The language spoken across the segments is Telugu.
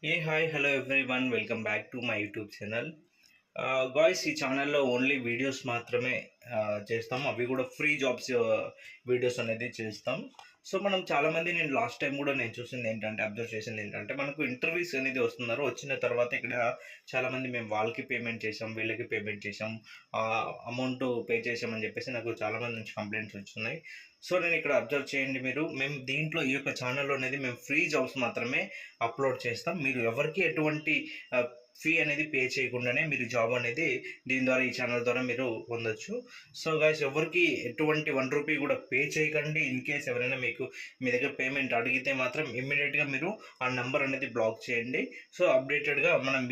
Hey, hi, hello everyone. Welcome back to my YouTube channel. Guys ఈ ఛానల్లో ఓన్లీ వీడియోస్ మాత్రమే చేస్తాం. అవి కూడా ఫ్రీ జాబ్స్ వీడియోస్ అనేది చేస్తాం. సో మనం చాలామంది నేను లాస్ట్ టైం కూడా నేను చూసింది ఏంటంటే అబ్జర్వ్ చేసింది ఏంటంటే మనకు ఇంటర్వ్యూస్ అనేది వస్తున్నారు. వచ్చిన తర్వాత ఇక్కడ చాలామంది మేము వాళ్ళకి పేమెంట్ చేసాం, వీళ్ళకి పేమెంట్ చేసాం, అమౌంట్ పే చేసామని చెప్పేసి నాకు చాలామంది నుంచి కంప్లైంట్స్ వచ్చున్నాయి. సో నేను ఇక్కడ అబ్జర్వ్ చేయండి మీరు, మేము దీంట్లో ఈ యొక్క ఛానల్లో అనేది మేము ఫ్రీ జాబ్స్ మాత్రమే అప్లోడ్ చేస్తాం. మీరు ఎవరికి ఎటువంటి ఫీ అనేది పే చేయకుండానే మీరు జాబ్ అనేది దీని ద్వారా ఈ ఛానల్ ద్వారా మీరు పొందొచ్చు. సో గైస్, ఎవరికి ఎటువంటి ₹1 కూడా పే చేయకండి. ఇన్ కేస్ ఎవరైనా మీకు మీ దగ్గర పేమెంట్ అడిగితే మాత్రం ఇమ్మీడియట్గా మీరు ఆ నెంబర్ అనేది బ్లాక్ చేయండి. సో అప్డేటెడ్గా మనం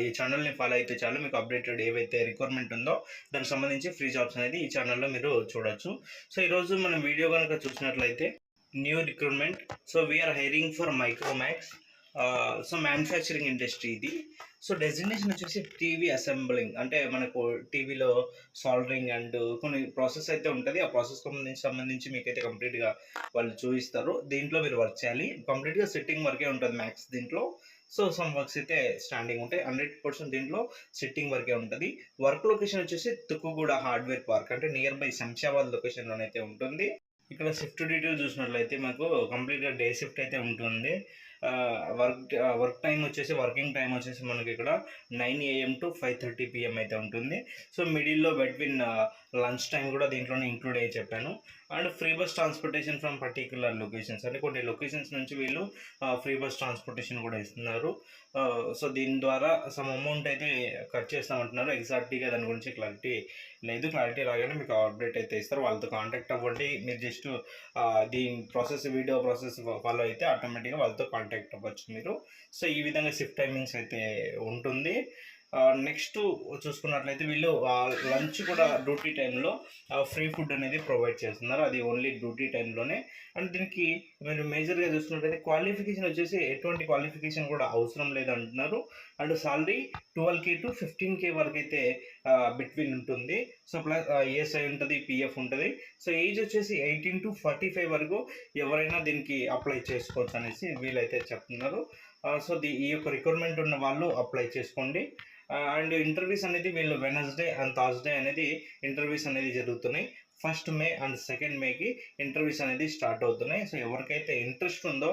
ఈ ఛానల్ని ఫాలో అయితే చాలు, మీకు అప్డేటెడ్ ఏవైతే రిక్వైర్మెంట్ ఉందో దానికి సంబంధించి ఫ్రీ జాబ్స్ అనేది ఈ ఛానల్లో మీరు చూడొచ్చు. సో ఈరోజు మనం వీడియో కనుక చూసినట్లయితే new recruitment. So we are hiring for Micromax. So manufacturing industry ఇది. సో డెసిగ్నేషన్ వచ్చేసి టీవీ అసెంబ్లింగ్, అంటే మనకు టీవీలో సాల్డరింగ్ అండ్ కొన్ని ప్రాసెస్ అయితే ఉంటుంది. ఆ ప్రాసెస్ సంబంధించి మీకైతే కంప్లీట్గా వాళ్ళు చూపిస్తారు. దీంట్లో మీరు వర్క్ చేయాలి. కంప్లీట్గా సిట్టింగ్ వర్కే ఉంటుంది మ్యాక్స్ దీంట్లో. సో సమ్ వర్క్స్ అయితే స్టాండింగ్ ఉంటాయి. 100% దీంట్లో సిట్టింగ్ వర్కే ఉంటుంది. వర్క్ లొకేషన్ వచ్చేసి తుక్కుగూడ హార్డ్వేర్ పార్క్, అంటే నియర్ బై శంషాబాద్ లొకేషన్లోనైతే ఉంటుంది. ఇక్కడ షిఫ్ట్ డీటెయిల్ చూసినట్లయితే మాకు కంప్లీట్గా డే షిఫ్ట్ అయితే ఉంటుంది. వర్క్ టైం వచ్చేసి వర్కింగ్ టైం వచ్చేసి మనకి ఇక్కడ 9 AM to 5:30 PM అయితే ఉంటుంది. సో మిడిల్లో బిట్వీన్ లంచ్ టైం కూడా దీంట్లోనే ఇంక్లూడ్ అయ్యి చెప్పాను. And free bus transportation from particular locations, అంటే కొన్ని లొకేషన్స్ నుంచి వీళ్ళు ఫ్రీ బస్ ట్రాన్స్పోర్టేషన్ కూడా ఇస్తున్నారు. సో దీని ద్వారా సమ్ అమౌంట్ అయితే కట్ చేస్తామంటున్నారు. ఎగ్జాక్ట్గా దాని గురించి క్లారిటీ లేదు. క్లారిటీ రాగానే మీకు అప్డేట్ అయితే ఇస్తారు. వాళ్ళతో కాంటాక్ట్ అవ్వండి. మీరు జస్ట్ దీని వీడియో ప్రాసెస్ ఫాలో అయితే ఆటోమేటిక్గా వాళ్ళతో కాంటాక్ట్ అవ్వచ్చు మీరు. సో ఈ విధంగా షిఫ్ట్ టైమింగ్స్ అయితే ఉంటుంది. నెక్స్ట్ చూసుకున్నట్లయితే వీళ్ళు లంచ్ కూడా డ్యూటీ టైంలో ఫ్రీ ఫుడ్ అనేది ప్రొవైడ్ చేస్తున్నారు. అది ఓన్లీ డ్యూటీ టైంలోనే. అండ్ దీనికి మీరు మేజర్గా చూసుకున్నట్లయితే క్వాలిఫికేషన్ వచ్చేసి ఎటువంటి క్వాలిఫికేషన్ కూడా అవసరం లేదంటున్నారు. And salary 12K to 15K వరకు అయితే బిట్వీన్ ఉంటుంది. సో ప్లస్ ఈఎస్ఐ ఉంటుంది, పిఎఫ్ ఉంటుంది. సో ఏజ్ వచ్చేసి 18 to 45 వరకు ఎవరైనా దీనికి అప్లై చేసుకోవచ్చు అనేసి వీళ్ళైతే చెప్తున్నారు. సో ఈ యొక్క రిక్వైర్మెంట్ ఉన్న వాళ్ళు అప్లై చేసుకోండి. అండ్ ఇంటర్వ్యూస్ అనేది వీళ్ళు వెనస్డే అండ్ థర్స్డే అనేది ఇంటర్వ్యూస్ అనేది జరుగుతున్నాయి. 1st May అండ్ 2nd Mayకి ఇంటర్వ్యూస్ అనేది స్టార్ట్ అవుతున్నాయి. సో ఎవరికైతే ఇంట్రెస్ట్ ఉందో,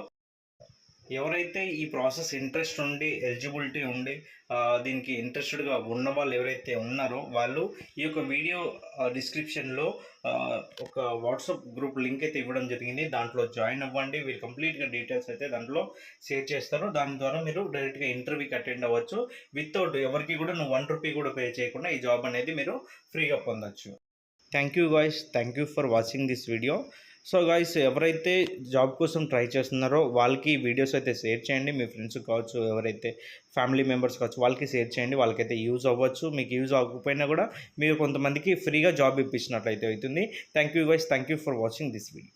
ఎవరైతే ఈ ప్రాసెస్ ఇంట్రెస్ట్ ఉండి ఎలిజిబిలిటీ ఉండి దీనికి ఇంట్రెస్టెడ్గా ఉన్న వాళ్ళు ఎవరైతే ఉన్నారో వాళ్ళు ఈ యొక్క వీడియో డిస్క్రిప్షన్లో ఒక వాట్సాప్ గ్రూప్ లింక్ అయితే ఇవ్వడం జరిగింది. దాంట్లో జాయిన్ అవ్వండి. వీళ్ళు కంప్లీట్గా డీటెయిల్స్ అయితే దాంట్లో షేర్ చేస్తారు. దాని ద్వారా మీరు డైరెక్ట్గా ఇంటర్వ్యూకి అటెండ్ అవ్వచ్చు. వితౌట్ ఎవరికి కూడా నువ్వు ₹1 కూడా పే చేయకుండా ఈ జాబ్ అనేది మీరు ఫ్రీగా పొందొచ్చు. Thank you guys, thank you for watching this video. So guys, ఎవరైతే జాబ్ కోసం ట్రై చేస్తున్నారో వాళ్ళకి వీడియోస్ అయితే షేర్ చేయండి. మీ ఫ్రెండ్స్ కావచ్చు, ఎవరైతే ఫ్యామిలీ మెంబర్స్ కావచ్చు, వాళ్ళకి షేర్ చేయండి. వాళ్ళకైతే యూజ్ అవ్వచ్చు. మీకు యూజ్ అవ్వకపోయినా కూడా మీరు కొంతమందికి ఫ్రీగా జాబ్ ఇప్పించినట్లయితే అవుతుంది. Thank you guys, thank you for watching this video.